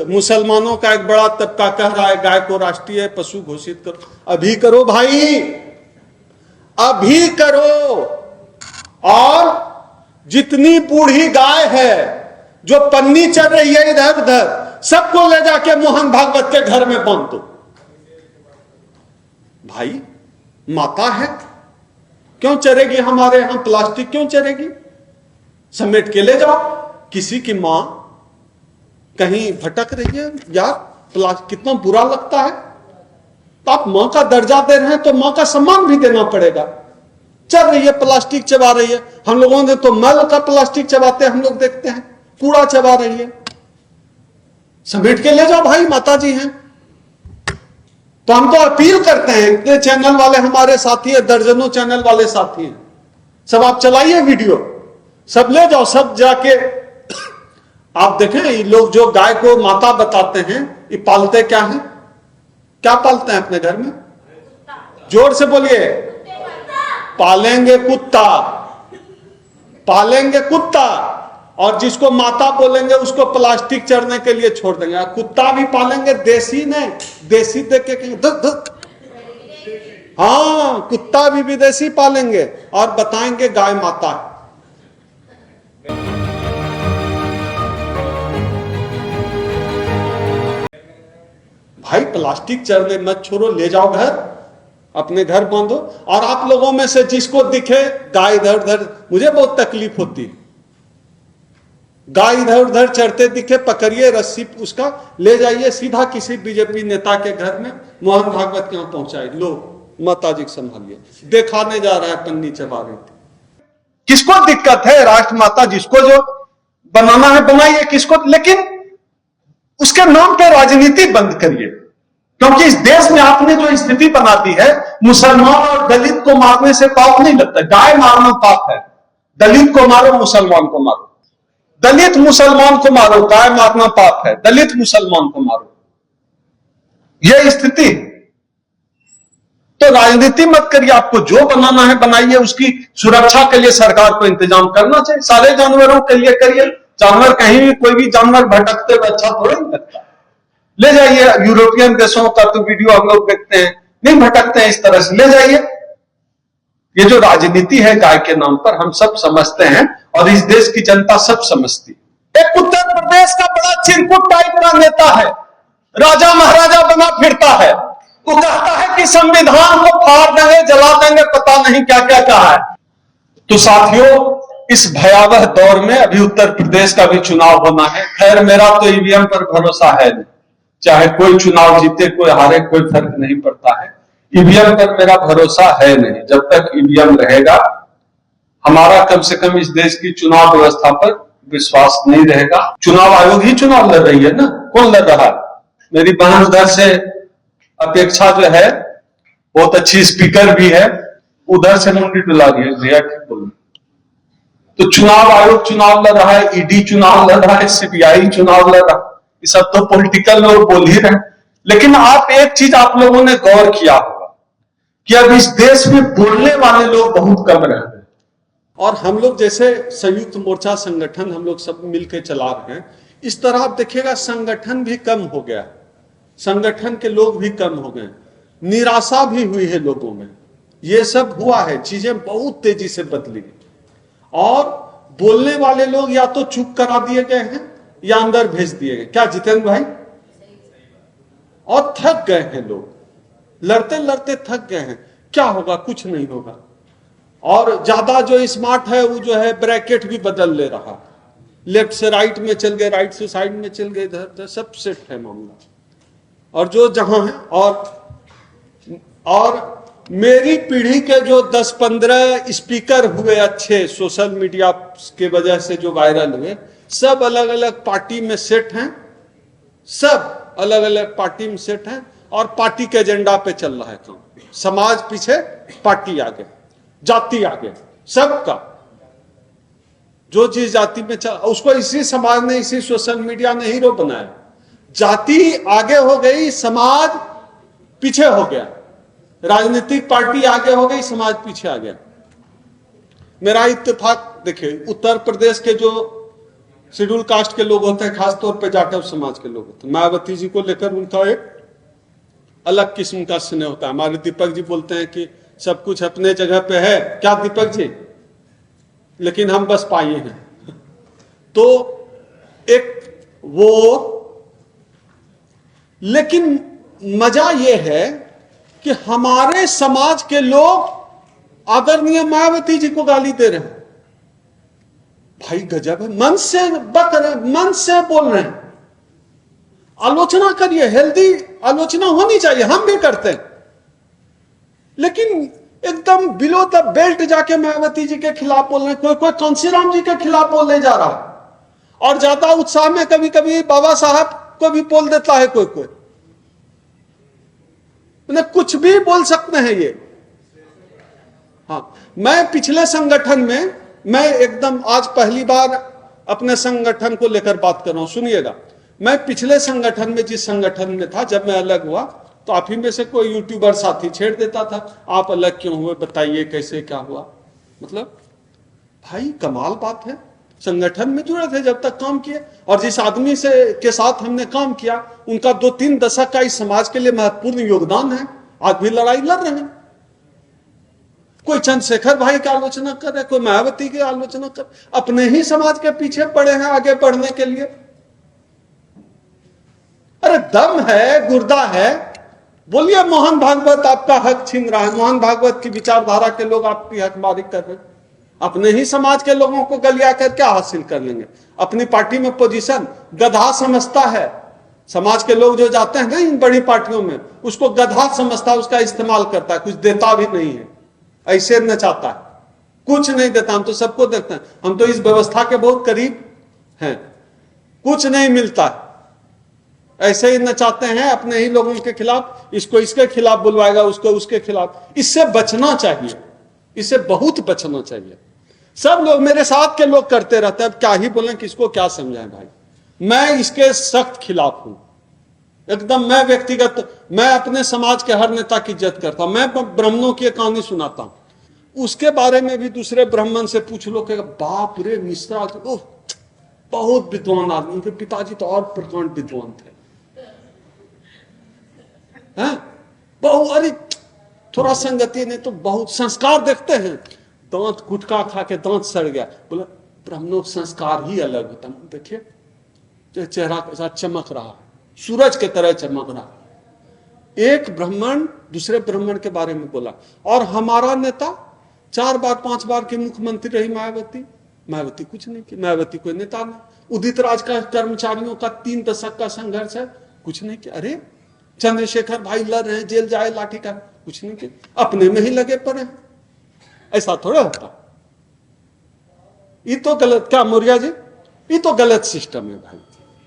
मुसलमानों का एक बड़ा तबका कह रहा है गाय को राष्ट्रीय पशु घोषित करो। अभी करो भाई, अभी करो। और जितनी बूढ़ी गाय है जो पन्नी चल रही है इधर उधर, सबको ले जाके मोहन भागवत के घर में बांध दो। भाई माता है, क्यों चरेगी हमारे यहां प्लास्टिक? क्यों चरेगी? समेट के ले जाओ। किसी की मां कहीं भटक रही है यार, प्लास्टिक कितना बुरा लगता है। तो आप मां का दर्जा दे रहे हैं तो मां का सम्मान भी देना पड़ेगा। चल रही है प्लास्टिक चबा रही है, हम लोगों ने तो मल का प्लास्टिक चबाते हम लोग देखते हैं, कूड़ा चबा रही है। समेट के ले जाओ भाई, माता जी हैं। तो हम तो अपील करते हैं, इतने चैनल वाले हमारे साथी है, दर्जनों चैनल वाले साथी हैं, सब आप चलाइए वीडियो, सब ले जाओ, सब जाके आप देखें। ये लोग जो गाय को माता बताते हैं, ये पालते क्या है? क्या पालते हैं अपने घर में? जोर से बोलिए। पालेंगे कुत्ता, पालेंगे कुत्ता। और जिसको माता बोलेंगे उसको प्लास्टिक चढ़ने के लिए छोड़ देंगे। कुत्ता भी पालेंगे, देसी नहीं, देसी देख के धुक धुक। हाँ, कुत्ता भी विदेशी पालेंगे और बताएंगे गाय माता है। भाई प्लास्टिक चढ़ने मत छोड़ो, ले जाओ घर, अपने घर बांधो। और आप लोगों में से जिसको दिखे गाय इधर उधर, मुझे बहुत तकलीफ होती है, गाय इधर उधर चढ़ते दिखे, पकड़िए रस्सी, उसका ले जाइए सीधा किसी बीजेपी नेता के घर में, मोहन भागवत के यहां पहुंचाइए। लो माता जी संभालिए, दिखाने जा रहा है पन्नी चबा रही थी। किसको दिक्कत है? राष्ट्र माता जिसको जो बनाना है बनाइए, किसको, लेकिन उसके नाम पे राजनीति बंद करिए। क्योंकि इस देश में आपने जो स्थिति बना दी है, मुसलमान और दलित को मारने से पाप नहीं लगता। गाय मारना पाप है, दलित को मारो, मुसलमान को मारो। दलित मुसलमान को मारो, गाय मारना पाप है, दलित मुसलमान को मारो। यह स्थिति। तो राजनीति मत करिए, आपको जो बनाना है बनाइए। उसकी सुरक्षा के लिए सरकार को इंतजाम करना चाहिए, सारे जानवरों के लिए करिए। जानवर कहीं भी, कोई भी जानवर भटकते हुए अच्छा थोड़ा नहीं लगता। ले जाइए, यूरोपियन देशों का तो वीडियो हम लोग देखते हैं, नहीं भटकते हैं इस तरह से, ले जाइए। ये जो राजनीति है गाय के नाम पर, हम सब समझते हैं और इस देश की जनता सब समझती है। एक उत्तर प्रदेश का बड़ा चिरकुट टाइप का नेता है, राजा महाराजा बना फिरता है। वो कहता है कि संविधान को फाड़ देंगे, जला देंगे, पता नहीं क्या क्या कहा है। तो साथियों, इस भयावह दौर में अभी उत्तर प्रदेश का भी चुनाव होना है। खैर मेरा तो ईवीएम पर भरोसा है नहीं, चाहे कोई चुनाव जीते कोई हारे, कोई फर्क नहीं पड़ता है। ईवीएम पर मेरा भरोसा है नहीं। जब तक ईवीएम रहेगा, हमारा कम से कम इस देश की चुनाव व्यवस्था पर विश्वास नहीं रहेगा। चुनाव आयोग ही चुनाव लड़ रही है ना, कौन लड़ रहा है? मेरी बहन उधर से अपेक्षा जो है, बहुत अच्छी स्पीकर भी है, उधर से मुंडी डुला रही है, भैया ठीक बोल। तो चुनाव आयोग चुनाव लड़ रहा है, ईडी चुनाव लड़ रहा है, सीबीआई चुनाव लड़ रहा है। ये सब तो पॉलिटिकल लोग बोल ही रहे हैं। लेकिन आप एक चीज आप लोगों ने गौर किया होगा कि अब इस देश में बोलने वाले लोग बहुत कम रह गए। और हम लोग जैसे संयुक्त मोर्चा संगठन हम लोग सब मिलकर चला रहे हैं, इस तरह आप देखिएगा संगठन भी कम हो गया, संगठन के लोग भी कम हो गए, निराशा भी हुई है लोगों में। ये सब हुआ है, चीजें बहुत तेजी से बदली और बोलने वाले लोग या तो चुप करा दिए गए हैं या अंदर भेज दिए गए। क्या जितेंद्र भाई? और थक गए हैं लोग, लड़ते लड़ते थक गए हैं। क्या होगा? कुछ नहीं होगा। और ज्यादा जो स्मार्ट है वो जो है ब्रैकेट भी बदल ले रहा, लेफ्ट से राइट में चल गए, राइट से साइड में चल गए, इधर सब सेट है मामला। और जो जहां है, और मेरी पीढ़ी के जो 10-15 स्पीकर हुए अच्छे सोशल मीडिया के वजह से जो वायरल हुए, सब अलग अलग पार्टी में सेट हैं, सब अलग अलग पार्टी में सेट हैं और पार्टी के एजेंडा पे चल रहा है काम। समाज पीछे, पार्टी आगे, जाति आगे, सबका जो चीज जाति में चल, उसको इसी समाज ने, इसी सोशल मीडिया ने हीरो बनाया। जाति आगे हो गई, समाज पीछे हो गया, राजनीतिक पार्टी आगे हो गई, समाज पीछे आ गया। मेरा इत्तेफाक देखिए, उत्तर प्रदेश के जो शेड्यूल कास्ट के लोग होते हैं, खासतौर पे जाटव समाज के लोग होते हैं। मायावती जी को लेकर उनका एक अलग किस्म का स्नेह होता है। हमारे दीपक जी बोलते हैं कि सब कुछ अपने जगह पे है, क्या दीपक जी, लेकिन हम बस पाए हैं। तो एक वो, लेकिन मजा यह है कि हमारे समाज के लोग आदरणीय मायावती जी को गाली दे रहे हैं। भाई गजब है, मन से बक रहे, मन से बोल रहे हैं। आलोचना करिए, हेल्दी आलोचना होनी चाहिए, हम भी करते हैं, लेकिन एकदम बिलो द बेल्ट जाके मायावती जी के खिलाफ बोल रहे हैं। कोई कांसीराम जी के खिलाफ बोलने जा रहा है, और ज्यादा उत्साह में कभी कभी बाबा साहब को भी बोल देता है कोई। मतलब कुछ भी बोल सकते हैं ये। हाँ, मैं पिछले संगठन में, मैं एकदम आज पहली बार अपने संगठन को लेकर बात कर रहा हूं, सुनिएगा। मैं पिछले संगठन में, जिस संगठन में था, जब मैं अलग हुआ तो आप ही में से कोई यूट्यूबर साथी छेड़ देता था, आप अलग क्यों हुए, बताइए कैसे क्या हुआ। मतलब भाई कमाल बात है, संगठन में जुड़े थे, जब तक काम किए, और जिस आदमी से के साथ हमने काम किया उनका 2-3 दशक का इस समाज के लिए महत्वपूर्ण योगदान है। आज भी लड़ाई लड़ रहे हैं। कोई चंद्रशेखर भाई की आलोचना कर रहे, कोई मायावती की आलोचना कर, अपने ही समाज के पीछे पड़े हैं आगे बढ़ने के लिए। अरे दम है, गुर्दा है, बोलिए। मोहन भागवत आपका हक छीन रहा है, मोहन भागवत की विचारधारा के लोग आपकी हकमारी कर रहे हैं। अपने ही समाज के लोगों को गलिया कर क्या हासिल कर लेंगे। अपनी पार्टी में पोजीशन गधा समझता है। समाज के लोग जो जाते हैं ना इन बड़ी पार्टियों में, उसको गधा समझता है, उसका इस्तेमाल करता है, कुछ देता भी नहीं है, ऐसे नचाता है, कुछ नहीं देता। हम तो सबको देखते हैं, हम तो इस व्यवस्था के बहुत करीब हैं, कुछ नहीं मिलता है, ऐसे ही नचाते हैं अपने ही लोगों के खिलाफ। इसको इसके खिलाफ बुलवाएगा, उसको उसके खिलाफ। इससे बचना चाहिए, इससे बहुत बचना चाहिए। सब लोग, मेरे साथ के लोग करते रहते हैं, अब क्या ही बोलें, किसको क्या समझाएं भाई। मैं इसके सख्त खिलाफ हूं एकदम। मैं व्यक्तिगत, मैं अपने समाज के हर नेता की इज्जत करता हूं। मैं ब्राह्मणों की कहानी सुनाता हूं, उसके बारे में भी दूसरे ब्राह्मण से पूछ लो कि बाप रे मिश्रा ओह बहुत विद्वान आदमी, उनके पिताजी तो और प्रकांड विद्वान थे, बहुत, अरे थोड़ा संगति नहीं तो बहुत संस्कार देखते हैं। दांत गुटखा खा के दांत सड़ गया, बोला ब्राह्मणों संस्कार ही अलग होता। देखिए चेहरा कैसा चमक रहा, सूरज के तरह चमक रहा। एक ब्राह्मण दूसरे ब्राह्मण के बारे में बोला। और हमारा नेता 4 बार 5 बार की मुख्यमंत्री रही मायावती, मायावती कुछ नहीं की। मायावती कोई नेता नहीं। उदित राज का कर्मचारियों का 3 दशक का संघर्ष है, कुछ नहीं किया। अरे चंद्रशेखर भाई लड़ रहे हैं, जेल जाए लाठी का, कुछ नहीं किया, अपने में ही लगे पड़े। ऐसा थोड़ा होता। ये तो गलत, क्या मौर्या जी, ये तो गलत सिस्टम है भाई।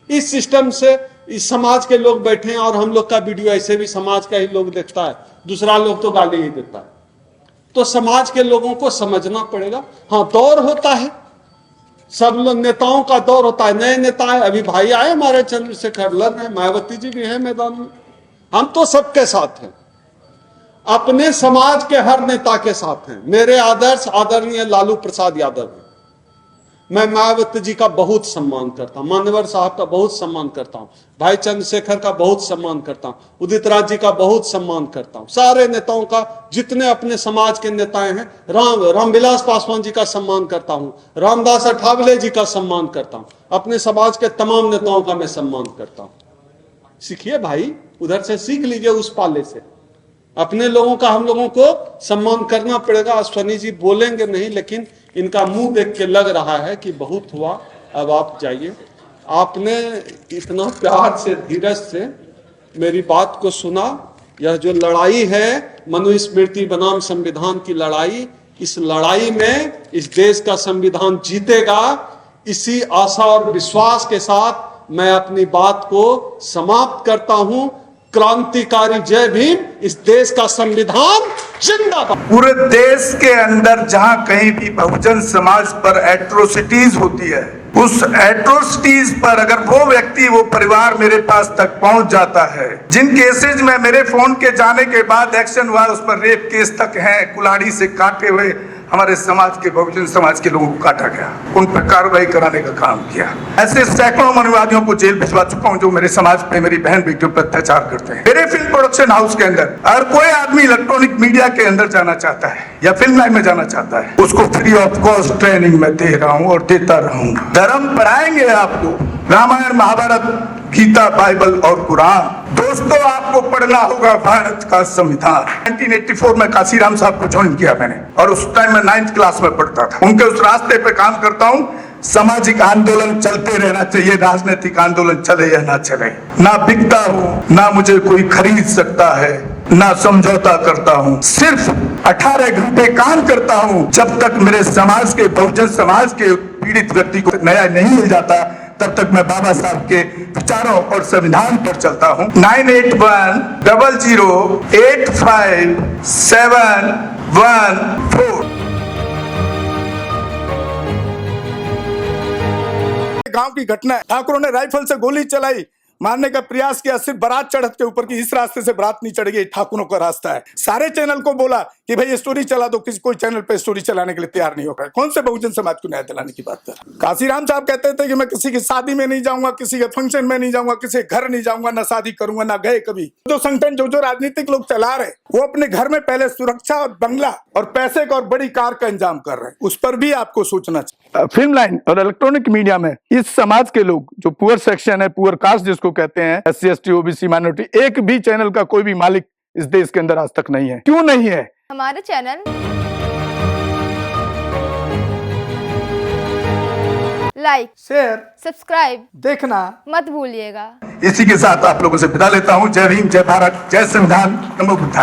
इस सिस्टम से इस समाज के लोग बैठे हैं, और हम लोग का वीडियो ऐसे भी समाज का ही लोग देखता है, दूसरा लोग तो गाली ही देता है। तो समाज के लोगों को समझना पड़ेगा। हाँ, दौर होता है, सब लोग नेताओं का दौर होता है, नए नेता है। अभी भाई आए हमारे चंद्रशेखर लड़ रहे हैं, मायावती जी भी है मैदान में। हम तो सबके साथ हैं, अपने समाज के हर नेता के साथ हैं। मेरे आदर्श आदरणीय लालू प्रसाद यादव हैं। मैं मायावती जी का बहुत सम्मान करता हूं, मान्यवर साहब का बहुत सम्मान करता हूं, भाई चंद्रशेखर का बहुत सम्मान करता हूं, उदित राज जी का बहुत सम्मान करता हूं, सारे नेताओं का, जितने अपने समाज के नेताएं हैं। रामविलास पासवान जी का सम्मान करता हूं, रामदास अठावले जी का सम्मान करता हूं, अपने समाज के तमाम नेताओं का मैं सम्मान करता हूं। सीखिए भाई, उधर से सीख लीजिए, उस पाले से। अपने लोगों का हम लोगों को सम्मान करना पड़ेगा। अश्वनी जी बोलेंगे नहीं, लेकिन इनका मुंह देख के लग रहा है कि बहुत हुआ, अब आप जाइए। आपने इतना प्यार से, धीरज से मेरी बात को सुना। यह जो लड़ाई है मनुस्मृति बनाम संविधान की लड़ाई, इस लड़ाई में इस देश का संविधान जीतेगा, इसी आशा और विश्वास के साथ मैं अपनी बात को समाप्त करता हूं। क्रांतिकारी जय भीम। इस देश का संविधान जिंदाबाद। पूरे देश के अंदर जहां कहीं भी बहुजन समाज पर एट्रोसिटीज होती है, उस एट्रोसिटीज पर अगर वो व्यक्ति, वो परिवार मेरे पास तक पहुंच जाता है, जिन केसेज में मेरे फोन के जाने के बाद एक्शन हुआ, उस पर रेप केस तक है, कुल्हाड़ी से काटे हुए हमारे समाज के बहुजन समाज के लोगों को काटा गया, उन पर कार्रवाई कराने का काम किया। ऐसे सैकड़ों मनुवादियों को जेल भिजवा चुका हूं जो मेरे समाज पे, मेरी बहन बेटियों पर अत्याचार करते हैं। मेरे फिल्म प्रोडक्शन हाउस के अंदर अगर कोई आदमी इलेक्ट्रॉनिक मीडिया के अंदर जाना चाहता है या फिल्म लाइन में जाना चाहता है, उसको फ्री ऑफ कॉस्ट ट्रेनिंग में दे रहा हूं और देता रहूंगा। धर्म पढ़ाएंगे आपको, रामायण, महाभारत, गीता, बाइबल और कुरान। दोस्तों, आपको पढ़ना होगा भारत का संविधान। 1984 में काशीराम साहब को ज्वाइन किया मैंने, और उस टाइम मैं 9th क्लास में पढ़ता था। उनके उस रास्ते पे काम करता हूँ। सामाजिक आंदोलन चलते रहना चाहिए, राजनीतिक आंदोलन चले या ना चले। ना बिकता हूँ, ना मुझे कोई खरीद सकता है, ना समझौता करता हूँ। सिर्फ 18 घंटे काम करता हूँ। जब तक मेरे समाज के, बहुजन समाज के पीड़ित व्यक्ति को न्याय नहीं मिल जाता, तब तक मैं बाबा साहब के विचारों और संविधान पर चलता हूँ। 9810085714। गांव की घटना है, ठाकुरों ने राइफल से गोली चलाई, मारने का प्रयास किया, सिर्फ बारात चढ़त के ऊपर की, इस रास्ते से बारात नहीं चढ़ेगी, ठाकुरों का रास्ता है। सारे चैनल को बोला कि भाई ये स्टोरी चला दो, किसी कोई चैनल पे स्टोरी चलाने के लिए तैयार नहीं होगा। कौन से बहुजन समाज को न्याय दिलाने की बात कर? काशीराम साहब कहते थे कि मैं किसी की शादी में नहीं जाऊंगा, किसी के फंक्शन में नहीं जाऊंगा, किसी के घर नहीं जाऊंगा, ना शादी करूंगा, ना गए कभी। जो संगठन, जो राजनीतिक लोग चला रहे, वो अपने घर में पहले सुरक्षा और बंगला और पैसे का और बड़ी कार का इंतजाम कर रहे हैं। उस पर भी आपको सोचना चाहिए। फिल्म लाइन और इलेक्ट्रॉनिक मीडिया में इस समाज के लोग, जो पुअर सेक्शन है, पुअर कास्ट जिसको कहते हैं, SC ST OBC माइनॉरिटी, एक भी चैनल का कोई भी मालिक इस देश के अंदर आज तक नहीं है। क्यों नहीं है? हमारे चैनल लाइक, शेयर, सब्सक्राइब देखना मत भूलिएगा। इसी के साथ आप लोगों से विदा लेता हूं। जय भीम, जय भारत, जय संविधान, नमो बुद्धाय।